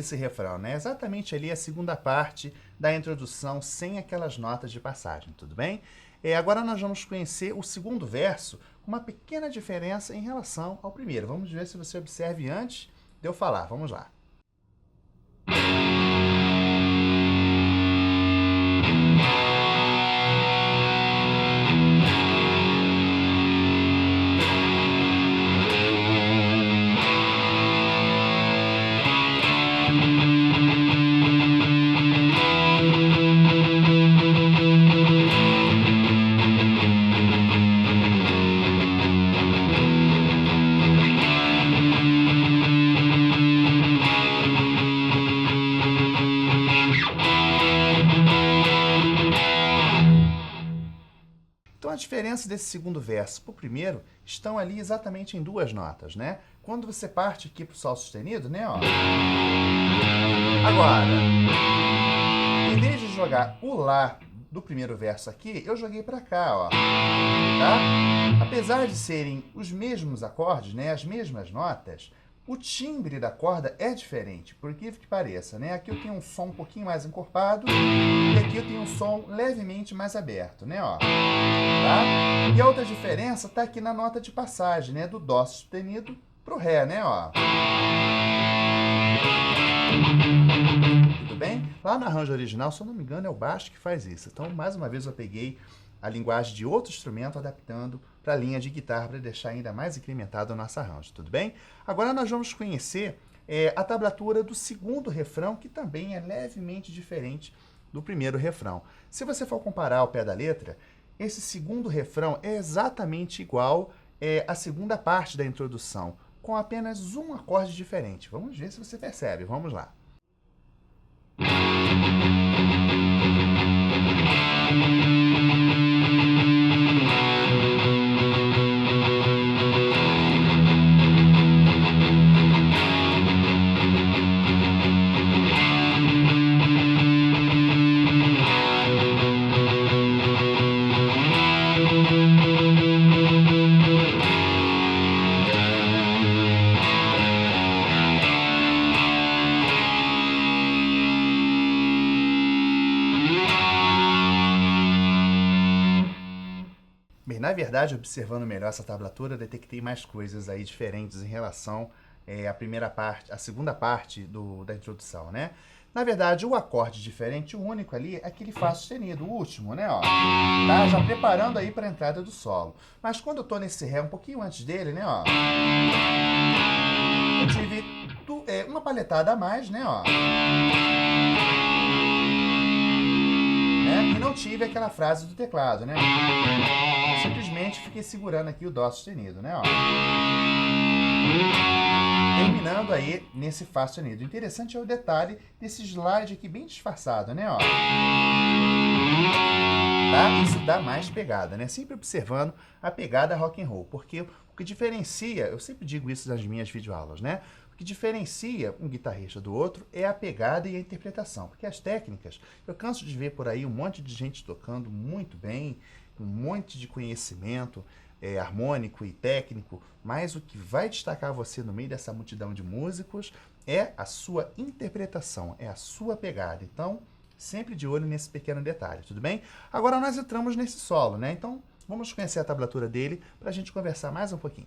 esse refrão, né? Exatamente ali a segunda parte da introdução, sem aquelas notas de passagem, tudo bem? Agora nós vamos conhecer o segundo verso, com uma pequena diferença em relação ao primeiro. Vamos ver se você observe antes de eu falar. Vamos lá. Então, a diferença desse segundo verso para o primeiro estão ali exatamente em duas notas, né? Quando você parte aqui para o Sol sustenido, né? Ó. Agora, em vez de jogar o Lá do primeiro verso aqui, eu joguei para cá, ó. Tá? Apesar de serem os mesmos acordes, né? As mesmas notas, o timbre da corda é diferente, por incrível que pareça, né? Aqui eu tenho um som um pouquinho mais encorpado e aqui eu tenho um som levemente mais aberto, né? Ó, tá? E a outra diferença está aqui na nota de passagem, né? Do Dó sustenido para o Ré, né? Ó. Tudo bem? Lá no arranjo original, se eu não me engano, é o baixo que faz isso. Então, mais uma vez, eu peguei a linguagem de outro instrumento, adaptando para a linha de guitarra, para deixar ainda mais incrementado o nosso arranjo, tudo bem? Agora nós vamos conhecer a tablatura do segundo refrão, que também é levemente diferente do primeiro refrão. Se você for comparar ao pé da letra, esse segundo refrão é exatamente igual à segunda parte da introdução, com apenas um acorde diferente. Vamos ver se você percebe, vamos lá. Bem, na verdade, observando melhor essa tablatura, eu detectei mais coisas aí diferentes em relação à primeira parte, à segunda parte da introdução, né? Na verdade, o acorde diferente, o único ali, é aquele Fá sustenido, o último, né? Ó, tá já preparando aí para a entrada do solo. Mas quando eu tô nesse Ré um pouquinho antes dele, né? Ó, eu tive uma palhetada a mais, né? Ó. E não tive aquela frase do teclado, né? Simplesmente fiquei segurando aqui o Dó sustenido, né? Ó. Terminando aí nesse Fá sustenido. O interessante é o detalhe desse slide aqui bem disfarçado, né? Ó. Tá? Isso dá mais pegada, né? Sempre observando a pegada rock and roll, porque o que diferencia, eu sempre digo isso nas minhas videoaulas, né? O que diferencia um guitarrista do outro é a pegada e a interpretação, porque as técnicas, eu canso de ver por aí um monte de gente tocando muito bem, um monte de conhecimento harmônico e técnico, mas o que vai destacar você no meio dessa multidão de músicos é a sua interpretação, é a sua pegada. Então, sempre de olho nesse pequeno detalhe, tudo bem? Agora nós entramos nesse solo, né? Então, vamos conhecer a tablatura dele para a gente conversar mais um pouquinho.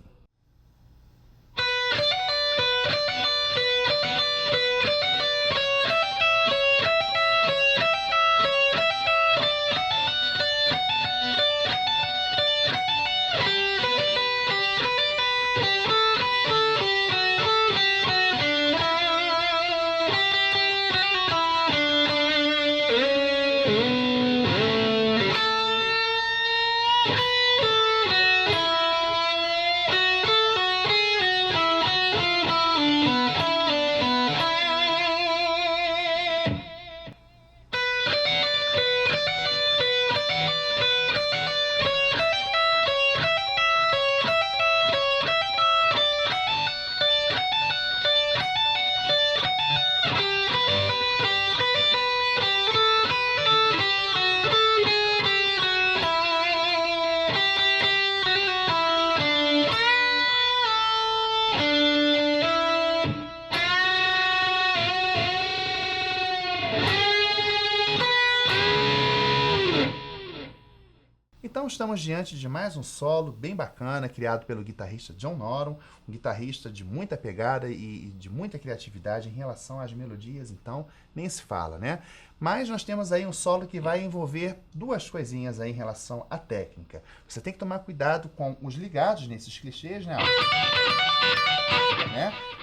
Então estamos diante de mais um solo bem bacana, criado pelo guitarrista John Norum, um guitarrista de muita pegada e de muita criatividade em relação às melodias, então nem se fala, né? Mas nós temos aí um solo que vai envolver duas coisinhas aí em relação à técnica. Você tem que tomar cuidado com os ligados nesses clichês, né?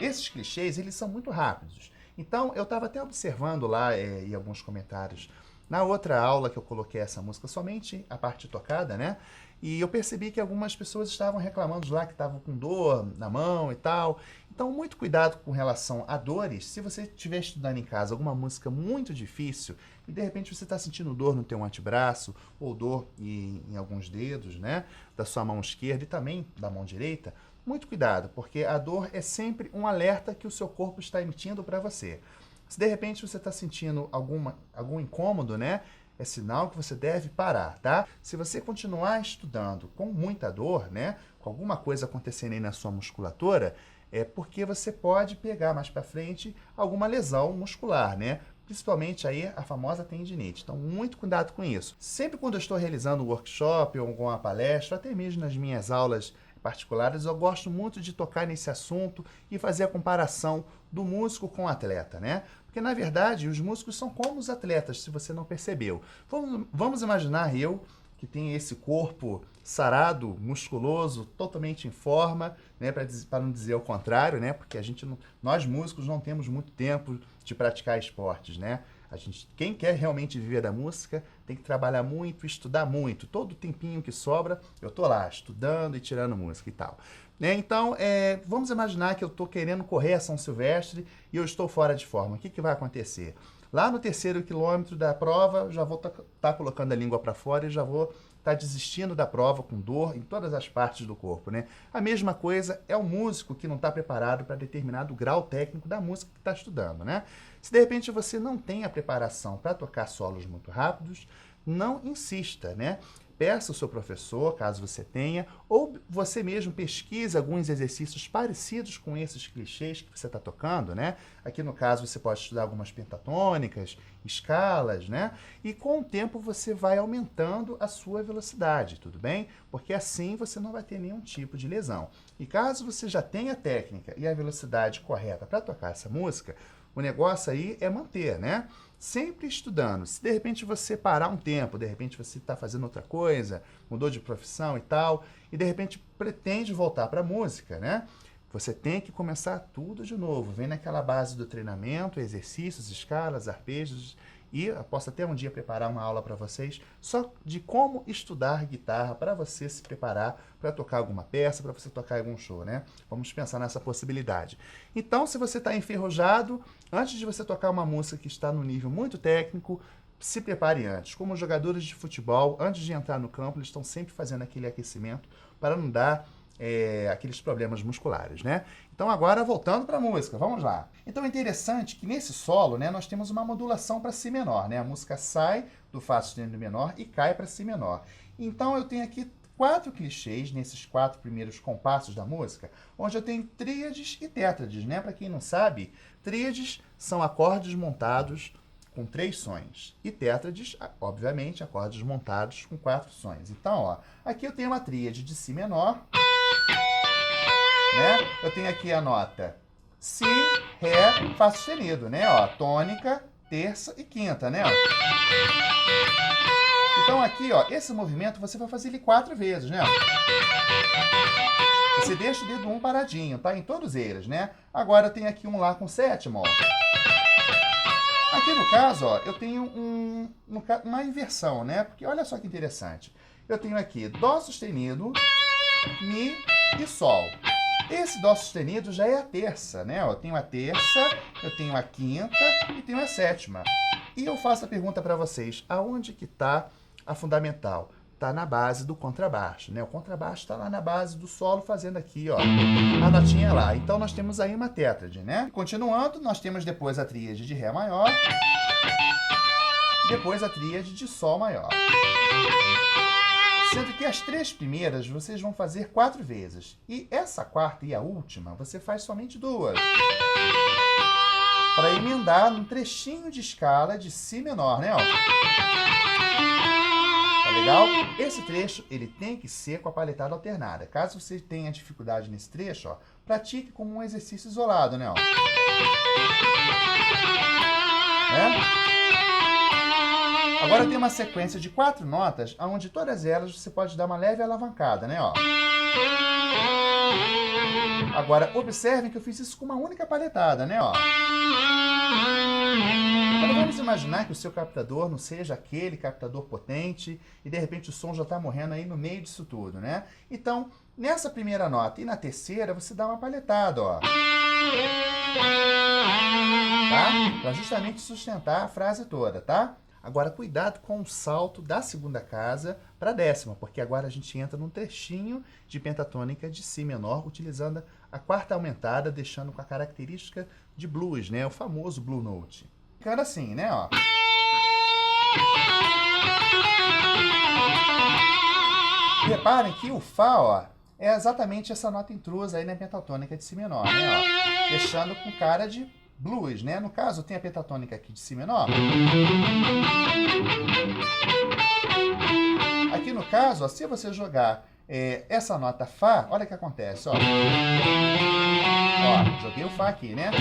Esses clichês, eles são muito rápidos. Então, eu estava até observando lá em alguns comentários, na outra aula que eu coloquei essa música, somente a parte tocada, né? E eu percebi que algumas pessoas estavam reclamando lá que estavam com dor na mão e tal. Então, muito cuidado com relação a dores. Se você estiver estudando em casa alguma música muito difícil e de repente você está sentindo dor no teu antebraço ou dor em alguns dedos, né? Da sua mão esquerda e também da mão direita, muito cuidado, porque a dor é sempre um alerta que o seu corpo está emitindo para você. Se de repente você está sentindo algum incômodo, né? É sinal que você deve parar, tá? Se você continuar estudando com muita dor, né? Com alguma coisa acontecendo aí na sua musculatura, é porque você pode pegar mais para frente alguma lesão muscular, né? Principalmente aí a famosa tendinite. Então, muito cuidado com isso. Sempre quando eu estou realizando um workshop ou alguma palestra, até mesmo nas minhas aulas particulares, eu gosto muito de tocar nesse assunto e fazer a comparação do músico com o atleta, né? Porque, na verdade, os músicos são como os atletas, se você não percebeu. Vamos imaginar eu, que tenho esse corpo sarado, musculoso, totalmente em forma, né? Para não dizer o contrário, né? Porque nós músicos não temos muito tempo de praticar esportes, né? Quem quer realmente viver da música tem que trabalhar muito, estudar muito. Todo o tempinho que sobra, eu tô lá estudando e tirando música e tal. Né? Então, vamos imaginar que eu estou querendo correr a São Silvestre e eu estou fora de forma. O que vai acontecer? Lá no 3º quilômetro da prova, já vou estar colocando a língua para fora e já vou estar desistindo da prova com dor em todas as partes do corpo, né? A mesma coisa é o músico que não está preparado para determinado grau técnico da música que está estudando, né? Se de repente você não tem a preparação para tocar solos muito rápidos, não insista, né? Peça ao seu professor, caso você tenha, ou você mesmo pesquise alguns exercícios parecidos com esses clichês que você está tocando, né? Aqui no caso você pode estudar algumas pentatônicas, escalas, né? E com o tempo você vai aumentando a sua velocidade, tudo bem? Porque assim você não vai ter nenhum tipo de lesão. E caso você já tenha a técnica e a velocidade correta para tocar essa música, o negócio aí é manter, né? Sempre estudando. Se de repente você parar um tempo, de repente você está fazendo outra coisa, mudou de profissão e tal, e de repente pretende voltar para a música, né? Você tem que começar tudo de novo. Vem naquela base do treinamento, exercícios, escalas, arpejos. E eu posso até um dia preparar uma aula para vocês só de como estudar guitarra para você se preparar para tocar alguma peça, para você tocar algum show, né? Vamos pensar nessa possibilidade. Então, se você está enferrujado, antes de você tocar uma música que está no nível muito técnico, se prepare antes. Como os jogadores de futebol, antes de entrar no campo, eles estão sempre fazendo aquele aquecimento para não dar aqueles problemas musculares, né? Então agora voltando para a música, vamos lá. Então é interessante que nesse solo, né, nós temos uma modulação para si menor, né? A música sai do Fá sustenido menor e cai para si menor. Então eu tenho aqui 4 clichês nesses 4 primeiros compassos da música, onde eu tenho tríades e tétrades, né? Para quem não sabe, tríades são acordes montados com 3 sons. E tétrades, obviamente, acordes montados com 4 sons. Então, ó, aqui eu tenho uma tríade de si menor, né? Eu tenho aqui a nota Si, Ré, Fá sustenido, né? Ó, tônica, terça e quinta, né? Então aqui, ó, esse movimento você vai fazer ele 4 vezes, né? Você deixa o dedo 1 paradinho, tá? Em todos eles, né? Agora eu tenho aqui um Lá com sétima, ó. Aqui no caso, ó, eu tenho uma inversão, né? Porque olha só que interessante. Eu tenho aqui Dó sustenido, Mi e Sol. Esse Dó sustenido já é a terça, né? Eu tenho a terça, eu tenho a quinta e tenho a sétima. E eu faço a pergunta para vocês, aonde que está a fundamental? Está na base do contrabaixo, né? O contrabaixo está lá na base do solo, fazendo aqui, ó, a notinha lá. Então nós temos aí uma tétrade, né? Continuando, nós temos depois a tríade de Ré maior, depois a tríade de Sol maior. Sendo que as 3 primeiras vocês vão fazer 4 vezes. E essa quarta e a última você faz somente 2. Para emendar num trechinho de escala de Si menor, né? Ó. Tá legal? Esse trecho, ele tem que ser com a paletada alternada. Caso você tenha dificuldade nesse trecho, ó, pratique como um exercício isolado, né? Ó. Né? Agora tem uma sequência de 4 notas, onde todas elas você pode dar uma leve alavancada, né? Ó. Agora, observem que eu fiz isso com uma única paletada, né? Ó. Agora vamos imaginar que o seu captador não seja aquele captador potente e de repente o som já está morrendo aí no meio disso tudo, né? Então, nessa primeira nota e na terceira, você dá uma paletada, ó. Tá? Para justamente sustentar a frase toda, tá? Agora, cuidado com o salto da segunda casa para a décima, porque agora a gente entra num trechinho de pentatônica de Si menor, utilizando a quarta aumentada, deixando com a característica de blues, né? O famoso Blue Note. Ficando assim, né? Ó. E reparem que o Fá, ó, é exatamente essa nota intrusa aí na pentatônica de Si menor, né? Ó, deixando com cara de blues, né? No caso, tem a pentatônica aqui de Si menor. Aqui no caso, ó, se você jogar essa nota Fá, olha o que acontece, ó. Ó, joguei o Fá aqui, né?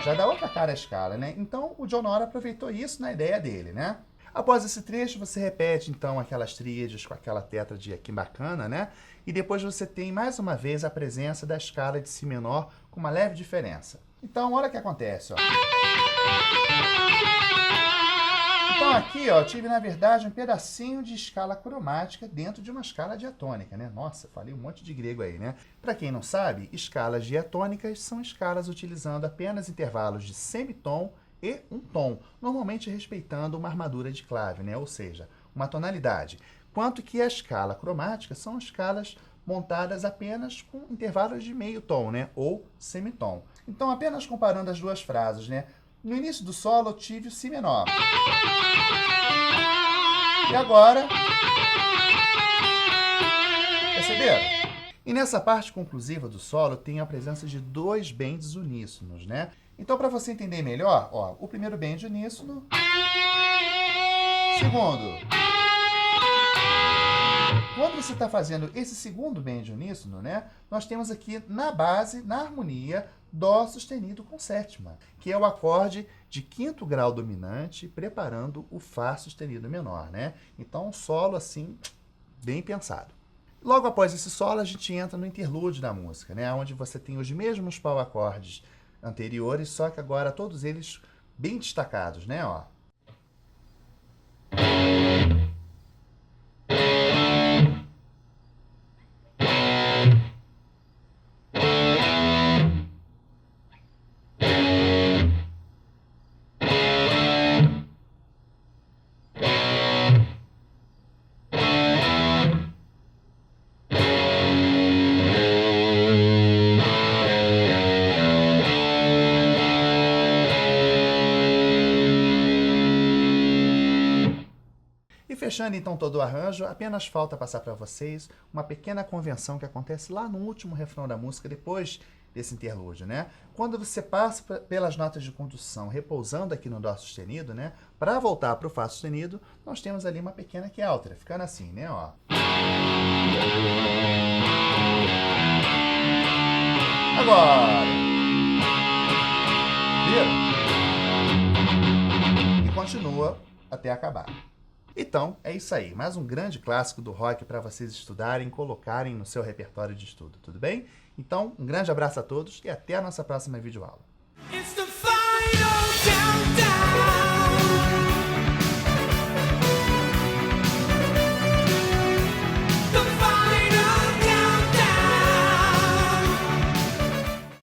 Já dá outra cara à escala, né? Então, o John Nora aproveitou isso na ideia dele, né? Após esse trecho, você repete, então, aquelas tríades com aquela tétrade aqui bacana, né? E depois você tem, mais uma vez, a presença da escala de Si menor com uma leve diferença. Então, olha o que acontece, ó. Então, aqui, ó, eu tive, na verdade, um pedacinho de escala cromática dentro de uma escala diatônica, né? Nossa, falei um monte de grego aí, né? Para quem não sabe, escalas diatônicas são escalas utilizando apenas intervalos de semitom e um tom, normalmente respeitando uma armadura de clave, né? Ou seja, uma tonalidade. Quanto que a escala cromática são escalas montadas apenas com intervalos de meio tom, né? Ou semitom. Então, apenas comparando as duas frases, né? No início do solo, eu tive o Si menor. E agora... Perceberam? E nessa parte conclusiva do solo, tem a presença de 2 bends uníssonos, né? Então, para você entender melhor, ó, o primeiro bend uníssono. Segundo. Quando você está fazendo esse segundo bend uníssono, né, nós temos aqui na base, na harmonia, Dó sustenido com sétima, que é o acorde de 5º grau dominante, preparando o Fá sustenido menor, né? Então, um solo, assim, bem pensado. Logo após esse solo, a gente entra no interlúdio da música, né, onde você tem os mesmos pau-acordes anteriores, só que agora todos eles bem destacados, né, ó. E fechando então todo o arranjo, apenas falta passar para vocês uma pequena convenção que acontece lá no último refrão da música, depois desse interlúdio, né? Quando você passa pelas notas de condução repousando aqui no Dó sustenido, né? Para voltar para o Fá sustenido, nós temos ali uma pequena que altera, ficando assim, né? Ó. Agora! Viram? E continua até acabar. Então, é isso aí. Mais um grande clássico do rock para vocês estudarem, colocarem no seu repertório de estudo, tudo bem? Então, um grande abraço a todos e até a nossa próxima videoaula. It's the final countdown.